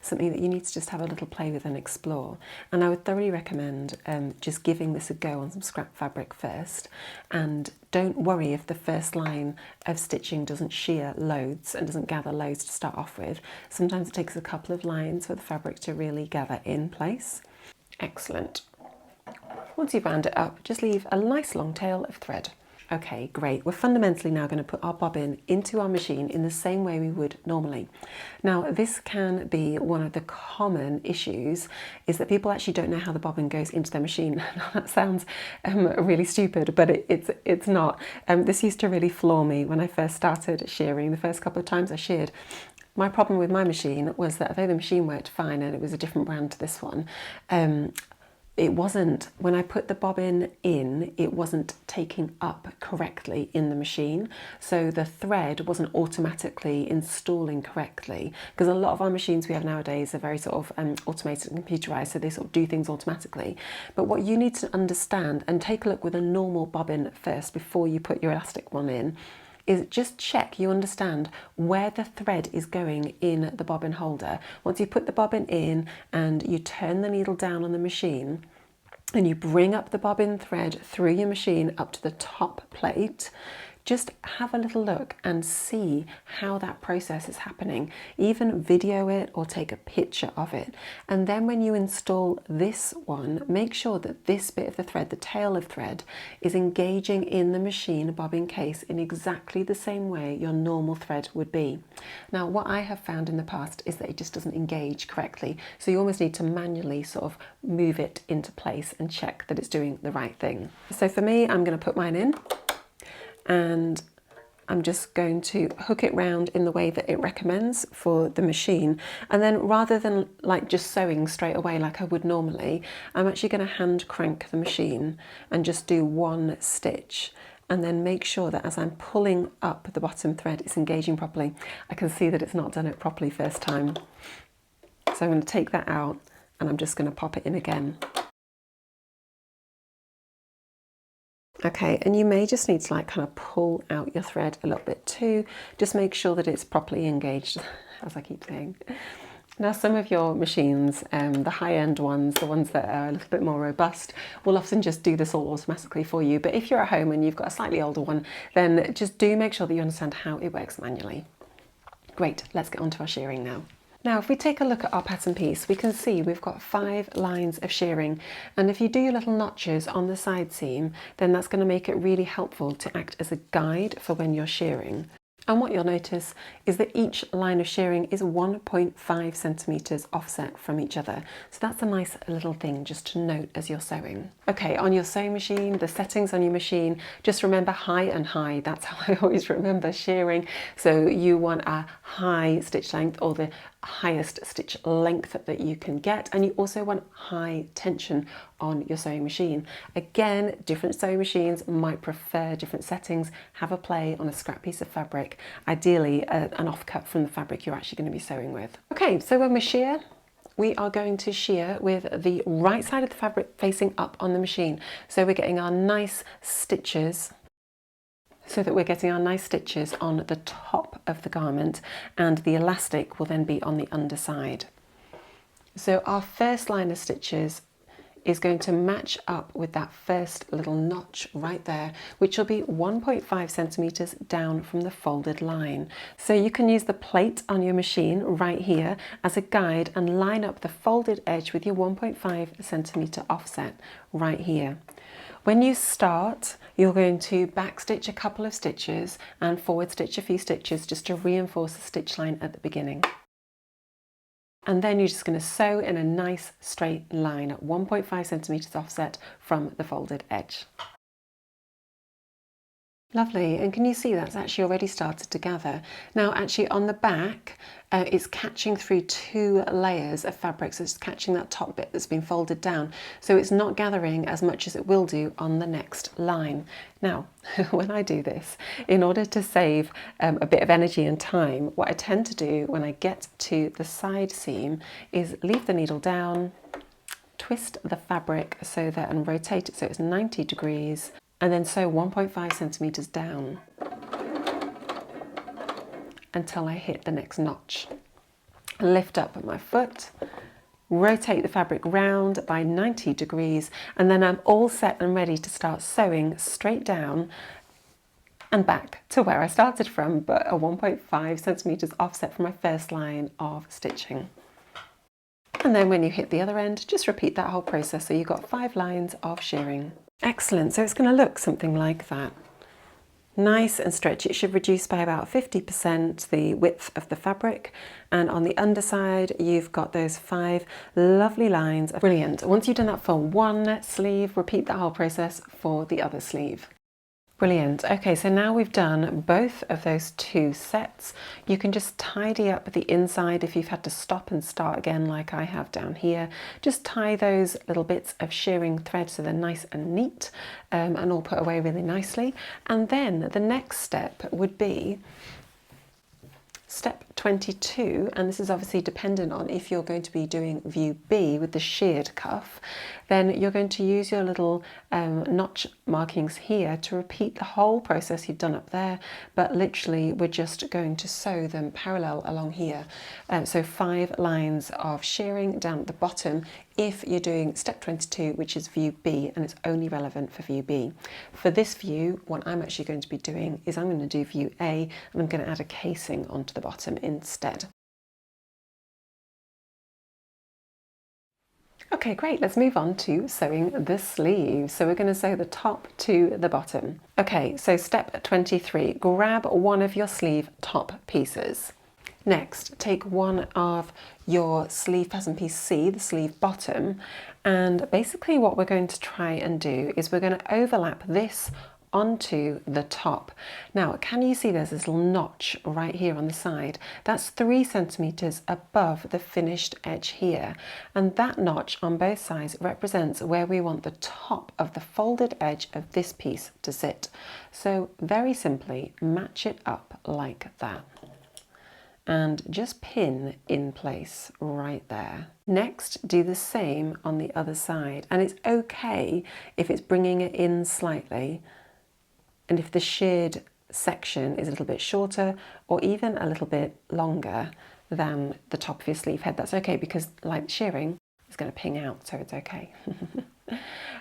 something that you need to just have a little play with and explore. And I would thoroughly recommend just giving this a go on some scrap fabric first. And don't worry if the first line of stitching doesn't shear loads and doesn't gather loads to start off with. Sometimes it takes a couple of lines for the fabric to really gather in place. Excellent. Once you've wound it up, just leave a nice long tail of thread. Okay, great. We're fundamentally now going to put our bobbin into our machine in the same way we would normally. Now, this can be one of the common issues, is that people actually don't know how the bobbin goes into their machine. That sounds really stupid, but it's not. This used to really floor me when I first started shearing. The first couple of times I sheared, my problem with my machine was that although the machine worked fine and it was a different brand to this one, it wasn't, when I put the bobbin in, it wasn't taking up correctly in the machine. So the thread wasn't automatically installing correctly, because a lot of our machines we have nowadays are very sort of automated and computerized, so they sort of do things automatically. But what you need to understand, and take a look with a normal bobbin first before you put your elastic one in, is just check you understand where the thread is going in the bobbin holder. Once you put the bobbin in and you turn the needle down on the machine and you bring up the bobbin thread through your machine up to the top plate, just have a little look and see how that process is happening. Even video it or take a picture of it. And then when you install this one, make sure that this bit of the thread, the tail of thread, is engaging in the machine bobbin case in exactly the same way your normal thread would be. Now, what I have found in the past is that it just doesn't engage correctly. So you almost need to manually sort of move it into place and check that it's doing the right thing. So for me, I'm going to put mine in, and I'm just going to hook it round in the way that it recommends for the machine. And then rather than like just sewing straight away like I would normally, I'm actually going to hand crank the machine and just do one stitch, and then make sure that as I'm pulling up the bottom thread, it's engaging properly. I can see that it's not done it properly first time. So I'm going to take that out and I'm just going to pop it in again. Okay, and you may just need to like kind of pull out your thread a little bit too. Just make sure that it's properly engaged, as I keep saying. Now, some of your machines, the high-end ones, the ones that are a little bit more robust, will often just do this all automatically for you. But if you're at home and you've got a slightly older one, then just do make sure that you understand how it works manually. Great, let's get on to our shearing now. Now, if we take a look at our pattern piece, we can see we've got 5 lines of shearing, and if you do your little notches on the side seam, then that's going to make it really helpful to act as a guide for when you're shearing. And what you'll notice is that each line of shearing is 1.5 centimetres offset from each other. So that's a nice little thing just to note as you're sewing. Okay, on your sewing machine, the settings on your machine, just remember high and high. That's how I always remember shearing. So you want a high stitch length, or the highest stitch length that you can get, and you also want high tension on your sewing machine. Again, different sewing machines might prefer different settings. Have a play on a scrap piece of fabric, ideally an offcut from the fabric you're actually going to be sewing with. Okay, so when we shear, we are going to shear with the right side of the fabric facing up on the machine, so we're getting our nice stitches on the top of the garment, and the elastic will then be on the underside. So our first line of stitches is going to match up with that first little notch right there, which will be 1.5 centimetres down from the folded line. So you can use the plate on your machine right here as a guide and line up the folded edge with your 1.5 centimetre offset right here. When you start, you're going to backstitch a couple of stitches and forward stitch a few stitches just to reinforce the stitch line at the beginning. And then you're just going to sew in a nice straight line at 1.5 centimetres offset from the folded edge. Lovely, and can you see that's actually already started to gather? Now actually on the back, it's catching through 2 layers of fabric, so it's catching that top bit that's been folded down, so it's not gathering as much as it will do on the next line. Now, when I do this, in order to save a bit of energy and time, what I tend to do when I get to the side seam is leave the needle down, twist the fabric so that, and rotate it so it's 90 degrees, and then sew 1.5 centimetres down until I hit the next notch. Lift up my foot, rotate the fabric round by 90 degrees, and then I'm all set and ready to start sewing straight down and back to where I started from, but a 1.5 centimetres offset from my first line of stitching. And then when you hit the other end, just repeat that whole process, so you've got 5 lines of shearing. Excellent, so it's going to look something like that. Nice and stretchy. It should reduce by about 50% the width of the fabric, and on the underside you've got those 5 lovely lines. Brilliant. Once you've done that for one sleeve, repeat that whole process for the other sleeve. Brilliant. Okay, so now we've done both of those 2 sets. You can just tidy up the inside if you've had to stop and start again like I have down here. Just tie those little bits of shearing thread so they're nice and neat and all put away really nicely. And then the next step would be step 22, and this is obviously dependent on if you're going to be doing view B with the sheared cuff, then you're going to use your little notch markings here to repeat the whole process you've done up there, but literally we're just going to sew them parallel along here. So 5 lines of shearing down at the bottom if you're doing step 22, which is view B, and it's only relevant for view B. For this view, what I'm actually going to be doing is I'm going to do view A, and I'm going to add a casing onto the bottom instead. Okay, great, let's move on to sewing the sleeves. So we're going to sew the top to the bottom. Okay, so step 23, grab one of your sleeve top pieces. Next, take one of your sleeve pattern piece C, the sleeve bottom, and basically what we're going to try and do is we're going to overlap this onto the top. Now, can you see there's this little notch right here on the side? That's 3 centimetres above the finished edge here, and that notch on both sides represents where we want the top of the folded edge of this piece to sit. So very simply match it up like that and just pin in place right there. Next, do the same on the other side, and it's okay if it's bringing it in slightly, and if the sheared section is a little bit shorter or even a little bit longer than the top of your sleeve head, that's okay, because like shearing, it's going to ping out, so it's okay.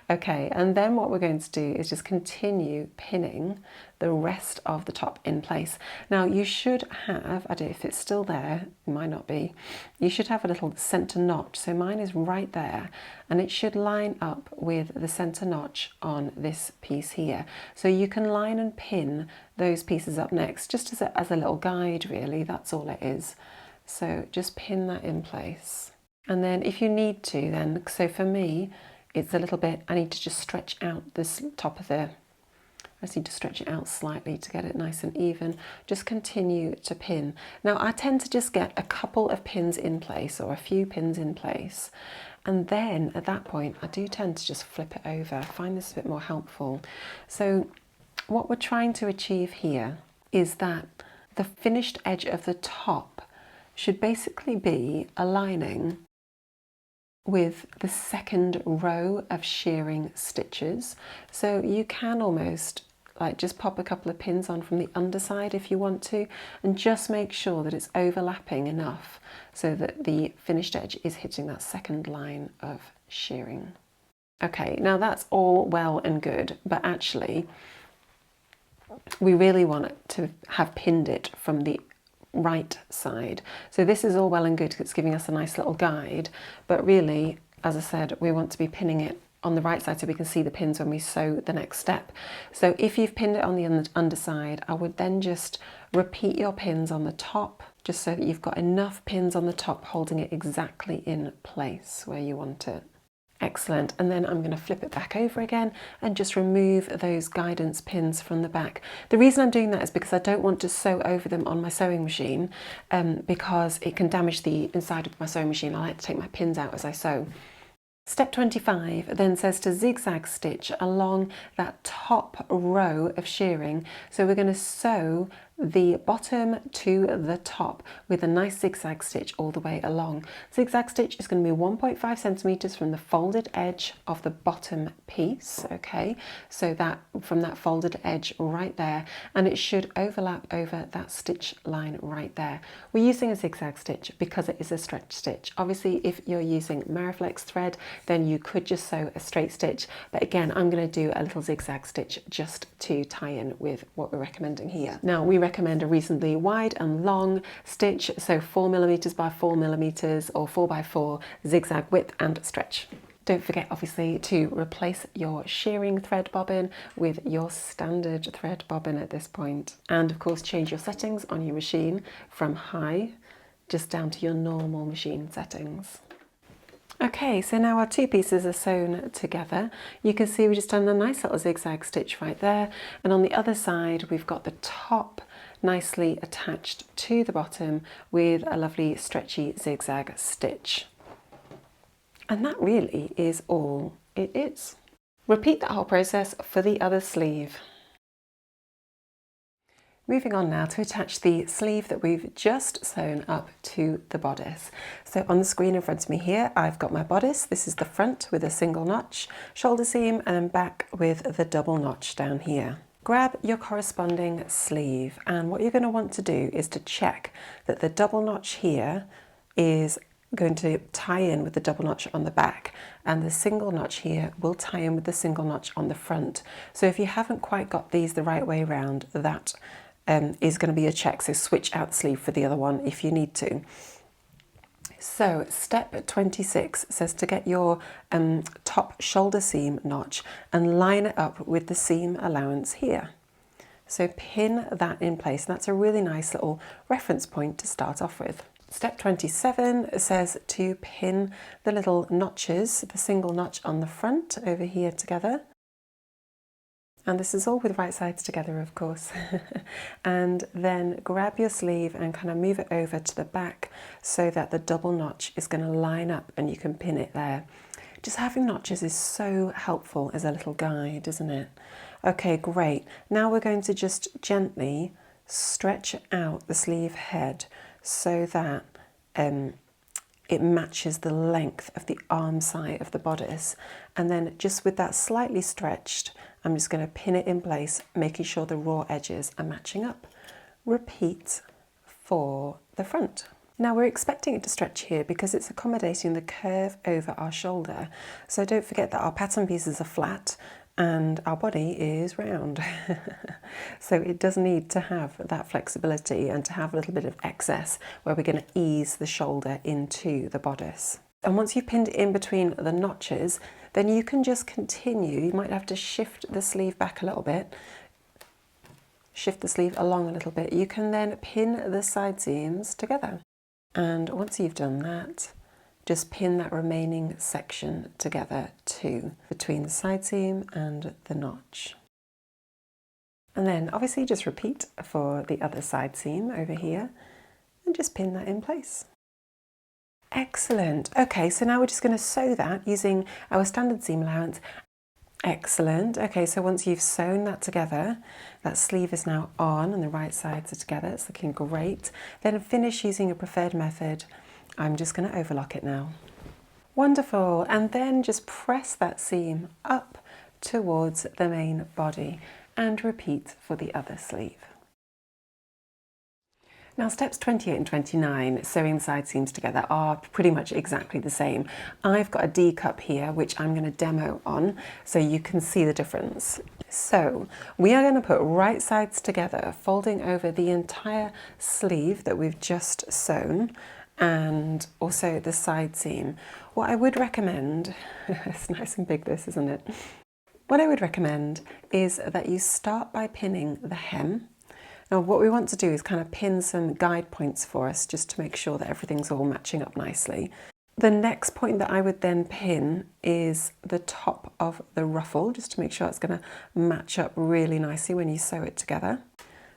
Okay, and then what we're going to do is just continue pinning the rest of the top in place. Now you should have, I don't know if it's still there, it might not be, you should have a little center notch. So mine is right there and it should line up with the center notch on this piece here. So you can line and pin those pieces up next, just as a little guide really, that's all it is. So just pin that in place. And then if you need to then, so for me, it's a little bit, I need to just stretch out this top of the, I just need to stretch it out slightly to get it nice and even. Just continue to pin. Now I tend to just get a couple of pins in place or a few pins in place. And then at that point, I do tend to just flip it over. I find this a bit more helpful. So what we're trying to achieve here is that the finished edge of the top should basically be aligning with the second row of shearing stitches. So you can almost like just pop a couple of pins on from the underside if you want to, and just make sure that it's overlapping enough so that the finished edge is hitting that second line of shearing. Okay, now that's all well and good, but actually we really want it to have pinned it from the right side. So this is all well and good because it's giving us a nice little guide, but really, as I said, we want to be pinning it on the right side so we can see the pins when we sew the next step. So if you've pinned it on the underside, I would then just repeat your pins on the top, just so that you've got enough pins on the top holding it exactly in place where you want it. Excellent, and then I'm going to flip it back over again and just remove those guidance pins from the back. The reason I'm doing that is because I don't want to sew over them on my sewing machine because it can damage the inside of my sewing machine. I like to take my pins out as I sew. Step 25 then says to zigzag stitch along that top row of shearing. So we're going to sew the bottom to the top with a nice zigzag stitch all the way along. Zigzag stitch is going to be 1.5 centimeters from the folded edge of the bottom piece, okay, so that from that folded edge right there, and it should overlap over that stitch line right there. We're using a zigzag stitch because it is a stretch stitch. Obviously if you're using Mariflex thread then you could just sew a straight stitch, but again I'm going to do a little zigzag stitch just to tie in with what we're recommending here. Now we recommend a reasonably wide and long stitch, so 4mm by 4mm or 4x4 zigzag width and stretch. Don't forget obviously to replace your shearing thread bobbin with your standard thread bobbin at this point, and of course change your settings on your machine from high just down to your normal machine settings. Okay, so now our two pieces are sewn together. You can see we've just done a nice little zigzag stitch right there, and on the other side we've got the top nicely attached to the bottom with a lovely stretchy zigzag stitch. And that really is all it is. Repeat that whole process for the other sleeve. Moving on now to attach the sleeve that we've just sewn up to the bodice. So on the screen in front of me here, I've got my bodice. This is the front with a single notch, shoulder seam, and then back with the double notch down here. Grab your corresponding sleeve, and what you're going to want to do is to check that the double notch here is going to tie in with the double notch on the back, and the single notch here will tie in with the single notch on the front. So if you haven't quite got these the right way around, that is going to be a check, so switch out the sleeve for the other one if you need to. So step 26 says to get your top shoulder seam notch and line it up with the seam allowance here. So pin that in place, and that's a really nice little reference point to start off with. Step 27 says to pin the little notches, the single notch on the front over here together. And this is all with right sides together, of course. And then grab your sleeve and kind of move it over to the back so that the double notch is going to line up and you can pin it there. Just having notches is so helpful as a little guide, isn't it? Okay, great. Now we're going to just gently stretch out the sleeve head so that it matches the length of the arm side of the bodice. And then just with that slightly stretched, I'm just going to pin it in place, making sure the raw edges are matching up. Repeat for the front. Now we're expecting it to stretch here because it's accommodating the curve over our shoulder. So don't forget that our pattern pieces are flat and our body is round. So it does need to have that flexibility and to have a little bit of excess where we're going to ease the shoulder into the bodice. And once you've pinned in between the notches, then you can just continue. You might have to shift the sleeve back a little bit, shift the sleeve along a little bit. You can then pin the side seams together. And once you've done that, just pin that remaining section together too, between the side seam and the notch. And then obviously just repeat for the other side seam over here and just pin that in place. Excellent. Okay, so now we're just going to sew that using our standard seam allowance. Excellent. Okay, so once you've sewn that together, that sleeve is now on and the right sides are together. It's looking great. Then finish using your preferred method. I'm just going to overlock it now. Wonderful. And then just press that seam up towards the main body and repeat for the other sleeve. Now steps 28 and 29, sewing the side seams together, are pretty much exactly the same. I've got a D cup here which I'm going to demo on so you can see the difference. So we are going to put right sides together, folding over the entire sleeve that we've just sewn and also the side seam. What I would recommend, it's nice and big this, isn't it? What I would recommend is that you start by pinning the hem. Now what we want to do is kind of pin some guide points for us just to make sure that everything's all matching up nicely. The next point that I would then pin is the top of the ruffle, just to make sure it's going to match up really nicely when you sew it together.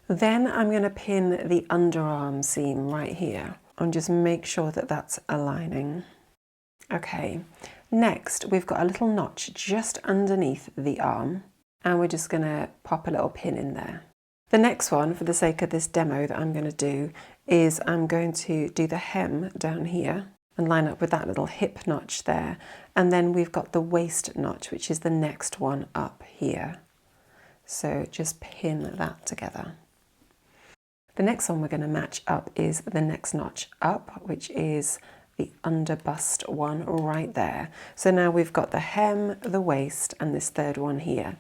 Then I'm going to pin the underarm seam right here and just make sure that that's aligning. Okay, next we've got a little notch just underneath the arm and we're just going to pop a little pin in there. The next one, for the sake of this demo that I'm going to do, is I'm going to do the hem down here and line up with that little hip notch there. And then we've got the waist notch, which is the next one up here. So just pin that together. The next one we're going to match up is the next notch up, which is the under bust one right there. So now we've got the hem, the waist, and this third one here.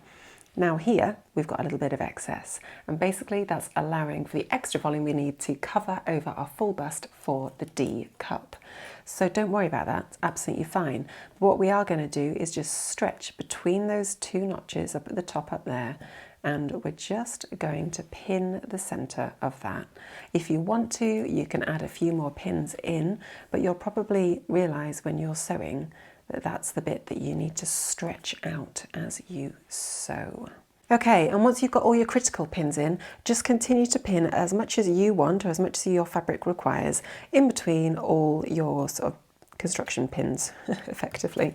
Now here we've got a little bit of excess, and basically that's allowing for the extra volume we need to cover over our full bust for the D cup. So don't worry about that, it's absolutely fine. But what we are going to do is just stretch between those two notches up at the top up there, and we're just going to pin the center of that. If you want to, you can add a few more pins in, but you'll probably realize when you're sewing that that's the bit that you need to stretch out as you sew. Okay, and once you've got all your critical pins in, just continue to pin as much as you want or as much as your fabric requires in between all your sort of construction pins, effectively.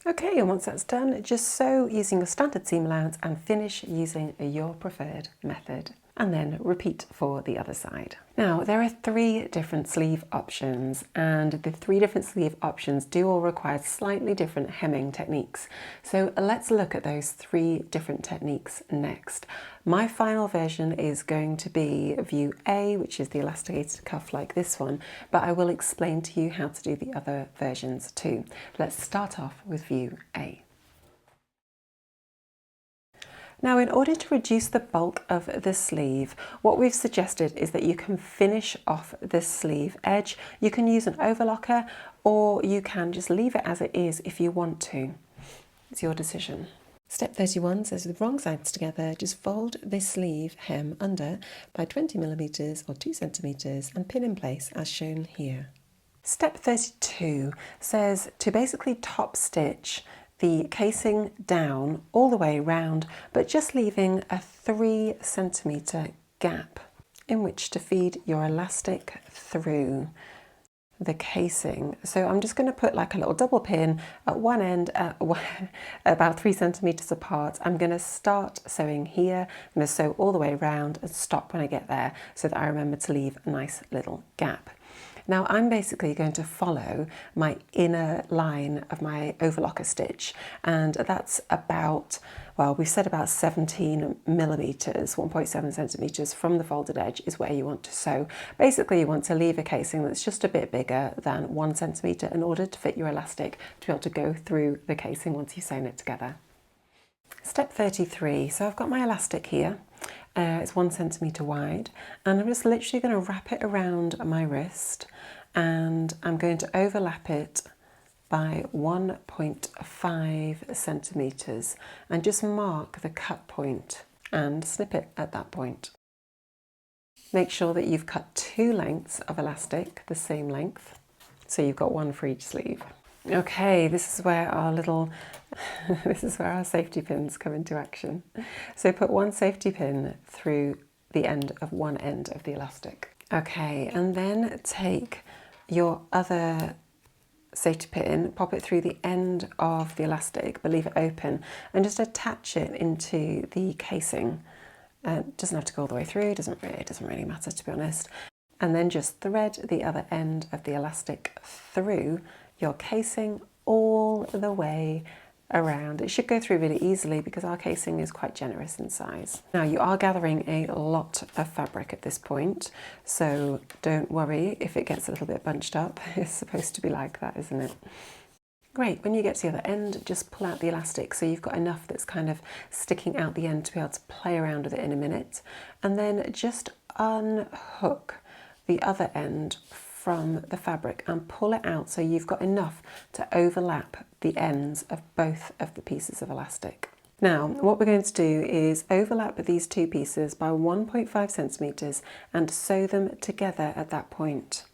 Okay, and once that's done, just sew using your standard seam allowance and finish using your preferred method. And then repeat for the other side. Now, there are 3 different sleeve options, and the 3 different sleeve options do all require slightly different hemming techniques. So let's look at those 3 different techniques next. My final version is going to be view A, which is the elasticated cuff like this one, but I will explain to you how to do the other versions too. Let's start off with view A. Now, in order to reduce the bulk of the sleeve, what we've suggested is that you can finish off the sleeve edge. You can use an overlocker, or you can just leave it as it is if you want to. It's your decision. Step 31 says with the wrong sides together, just fold this sleeve hem under by 20mm or 2 centimeters and pin in place as shown here. Step 32 says to basically top stitch the casing down all the way round, but just leaving a 3 centimeter gap in which to feed your elastic through the casing. So I'm just going to put like a little double pin at one end at about 3 centimeters apart. I'm going to start sewing here. I'm going to sew all the way around and stop when I get there so that I remember to leave a nice little gap. Now I'm basically going to follow my inner line of my overlocker stitch, and that's about, well, we've said about 17 millimeters, 1.7 centimeters from the folded edge is where you want to sew. Basically you want to leave a casing that's just a bit bigger than 1 centimeter in order to fit your elastic to be able to go through the casing once you've sewn it together. Step 33, so I've got my elastic here, it's 1 centimeter wide, and I'm just literally going to wrap it around my wrist, and I'm going to overlap it by 1.5 centimeters and just mark the cut point and snip it at that point. Make sure that you've cut 2 lengths of elastic the same length, so you've got one for each sleeve. Okay, this is where our this is where our safety pins come into action. So put 1 safety pin through the end of one end of the elastic. Okay, and then take your other safety pin, pop it through the end of the elastic, but leave it open, and just attach it into the casing. Doesn't have to go all the way through, it doesn't really matter, to be honest. And then just thread the other end of the elastic through your casing all the way around. It should go through really easily because our casing is quite generous in size. Now you are gathering a lot of fabric at this point, so don't worry if it gets a little bit bunched up. It's supposed to be like that, isn't it? Great, when you get to the other end, just pull out the elastic so you've got enough that's kind of sticking out the end to be able to play around with it in a minute, and then just unhook the other end from the fabric and pull it out so you've got enough to overlap the ends of both of the pieces of elastic. Now what we're going to do is overlap these 2 pieces by 1.5 centimeters and sew them together at that point.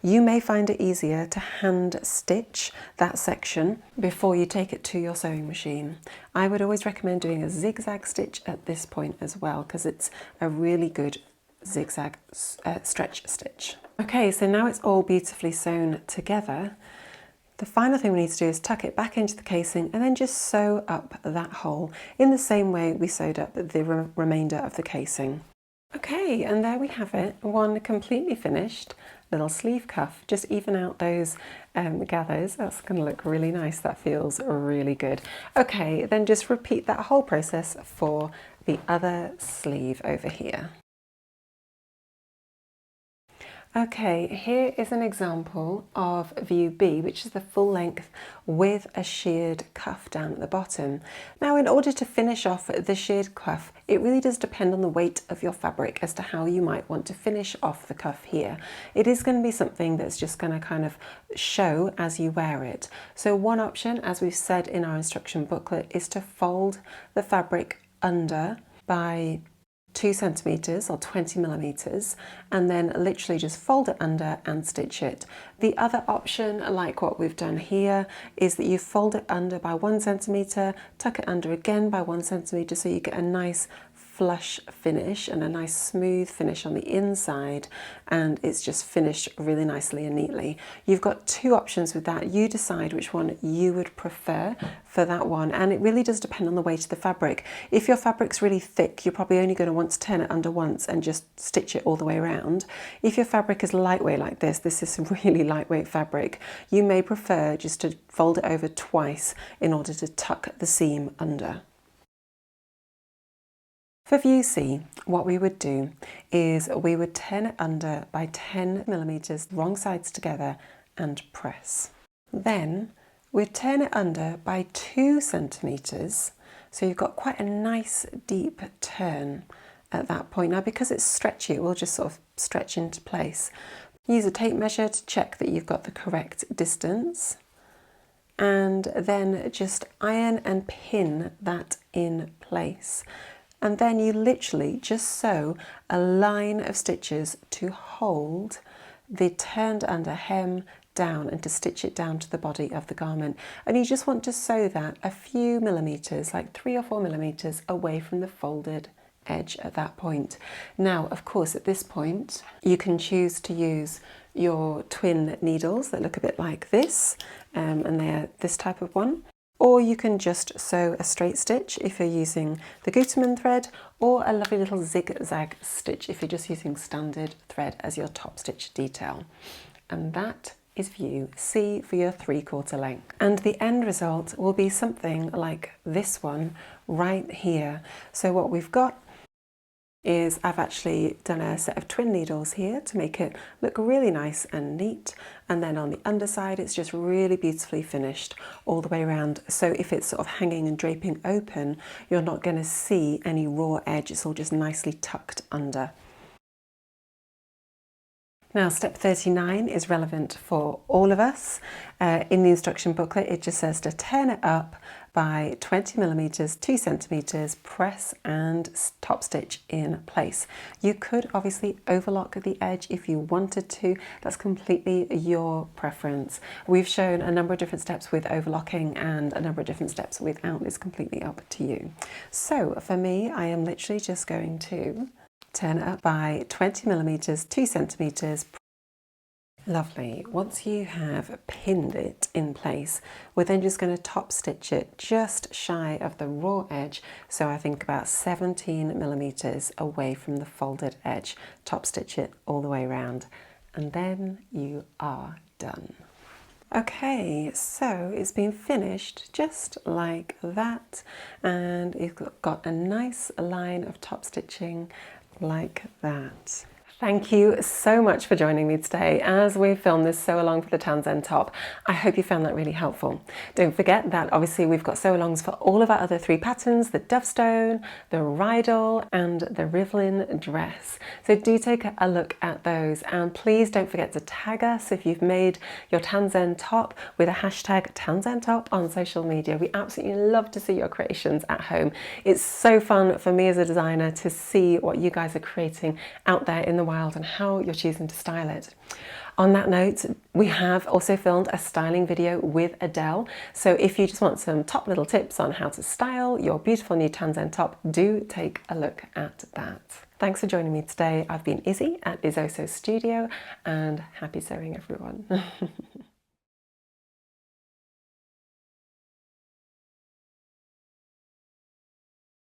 You may find it easier to hand stitch that section before you take it to your sewing machine. I would always recommend doing a zigzag stitch at this point as well, because it's a really good zigzag stretch stitch. Okay, so now it's all beautifully sewn together. The final thing we need to do is tuck it back into the casing and then just sew up that hole in the same way we sewed up the remainder of the casing. Okay, and there we have it, one completely finished little sleeve cuff. Just even out those gathers, that's going to look really nice, that feels really good. Okay, then just repeat that whole process for the other sleeve over here. Okay, here is an example of view B, which is the full length with a shirred cuff down at the bottom. Now, in order to finish off the shirred cuff, it really does depend on the weight of your fabric as to how you might want to finish off the cuff here. It is going to be something that's just going to kind of show as you wear it. So one option, as we've said in our instruction booklet, is to fold the fabric under by 2 centimeters or 20 millimeters, and then literally just fold it under and stitch it. The other option, like what we've done here, is that you fold it under by 1 centimeter, tuck it under again by 1 centimeter, so you get a nice flush finish and a nice smooth finish on the inside, and it's just finished really nicely and neatly. You've got 2 options with that. You decide which one you would prefer for that one, and it really does depend on the weight of the fabric. If your fabric's really thick, you're probably only going to want to turn it under once and just stitch it all the way around. If your fabric is lightweight like this is some really lightweight fabric, you may prefer just to fold it over twice in order to tuck the seam under. For view C, what we would do is we would turn it under by 10 millimeters, wrong sides together, and press. Then we'd turn it under by 2 centimeters, so you've got quite a nice deep turn at that point. Now, because it's stretchy, it will just sort of stretch into place. Use a tape measure to check that you've got the correct distance, and then just iron and pin that in place. And then you literally just sew a line of stitches to hold the turned under hem down and to stitch it down to the body of the garment. And you just want to sew that a few millimeters, like 3 or 4 millimeters away from the folded edge at that point. Now, of course, at this point, you can choose to use your twin needles that look a bit like this, and they're this type of one. Or you can just sew a straight stitch if you're using the Gutermann thread, or a lovely little zigzag stitch if you're just using standard thread as your top stitch detail. and that is view C for your 3/4 length. And the end result will be something like this one right here. So what we've got is I've actually done a set of twin needles here to make it look really nice and neat, and then on the underside it's just really beautifully finished all the way around. So if it's sort of hanging and draping open, you're not going to see any raw edge, it's all just nicely tucked under. Now, step 39 is relevant for all of us. In the instruction booklet, it just says to turn it up by 20 millimeters, 2 centimeters, press and top stitch in place. You could obviously overlock the edge if you wanted to. That's completely your preference. We've shown a number of different steps with overlocking and a number of different steps without. It's completely up to you. So for me, I am literally just going to turn it up by 20 millimeters, 2 centimeters. Lovely. Once you have pinned it in place, we're then just going to top stitch it just shy of the raw edge. So I think about 17 millimeters away from the folded edge. Top stitch it all the way around, and then you are done. Okay, so it's been finished just like that, and it's got a nice line of top stitching like that. Thank you so much for joining me today as we film this sew along for the Tansen top. I hope you found that really helpful. Don't forget that obviously we've got sew alongs for all of our other 3 patterns, the Dovestone, the Rydal and the Rivlin dress. So do take a look at those, and please don't forget to tag us if you've made your Tansen top with a hashtag Tansen top on social media. We absolutely love to see your creations at home. It's so fun for me as a designer to see what you guys are creating out there in the wild and how you're choosing to style it. On that note, we have also filmed a styling video with Adele. So if you just want some top little tips on how to style your beautiful new Tansen top, do take a look at that. Thanks for joining me today. I've been Izzy at Izzy Studio, and happy sewing everyone.